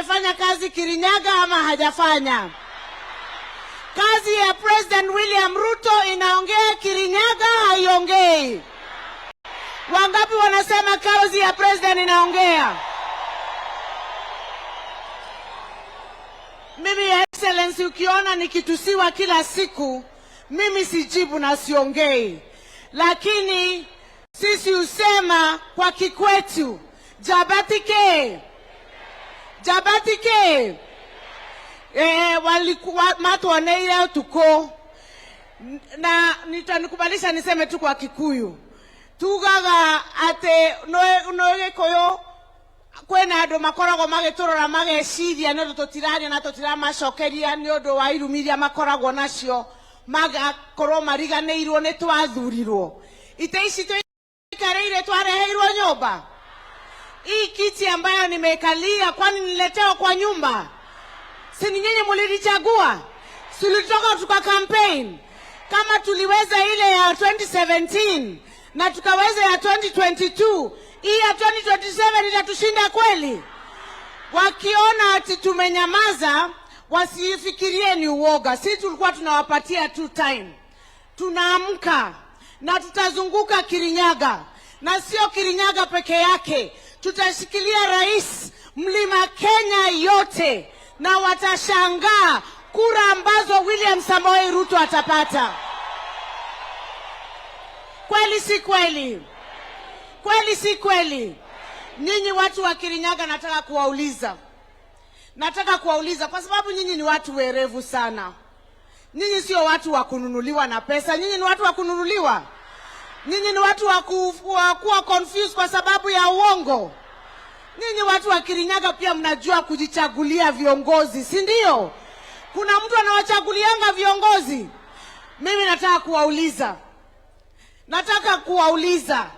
Amefanya kazi Kirinyaga ama hajafanya? Kazi ya President William Ruto inaongea, Kirinyaga haiongei. Wangapi wanasema kazi ya President inaongea? Mimi Excellency, ukiona nikitusiwa kila siku, mimi sijibu na siongei. Lakini sisi usema kwa Kikwetu, Jabatike. Jabatike. Walikuwa matuoneile tuko. Na nitanikubalisha niseme tu kwa Kikuyu. Tugaga ate noe koyo kwena ando makorago magiturora mageciria no tutiraria na tutiramacokeria ni undu wa irumiria makorago nacio magakorwo mariganĩirwo nĩ twathurirwo. Ite ici twikareire twareheirwo nyumba. Hii kiti ambayo nimekalia kwani niletewa kwa nyumba? Si nyinyi mlinichagua? Tulitoka tuka campaign. Kama tuliweza ile ya 2017 na tukaweza ya 2022, hii ya 2027 itatushinda kweli? Wakiona ati tumenyamaza, wasifikirie ni uoga. Sisi tulikuwa tunawapatia tu time. Tunaamka na tutazunguka Kirinyaga, na sio Kirinyaga peke yake. Tutashikilia rais Mlima Kenya yote, na watashangaa kura ambazo William Samoei Ruto atapata. Kweli si kweli? Kweli si kweli? Nyinyi watu wa Kirinyaga nataka kuwauliza kwa sababu nyinyi ni watu werevu sana. Nyinyi sio watu wa kununuliwa na pesa. Nyinyi ni watu wa kununuliwa. Nyinyi ni watu wa kuwa confused kwa sababu ya uongo. Nyinyi watu wa Kirinyaga pia mnajua kujichagulia viongozi, si ndio? Kuna mtu anawachagulianga viongozi. Mimi nataka kuwauliza,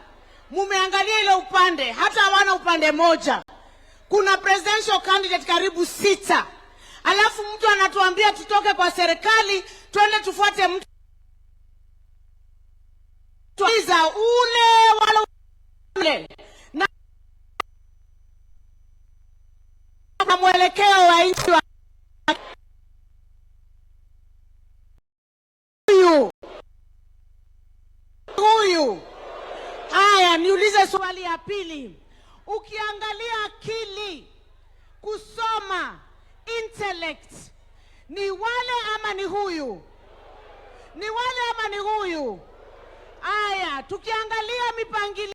mumeangalia ile upande, hata hawana upande moja. Kuna presidential candidate karibu 6. Alafu mtu anatuambia tutoke kwa serikali, twende tufuate mtu ule wala ule. Na mwelekeo wa nchi wa huyu. Haya, niulize swali ya pili. Ukiangalia akili, kusoma, intellect, ni wale ama ni huyu? Ni wale ama ni huyu? Haya, tukiangalia mipangilio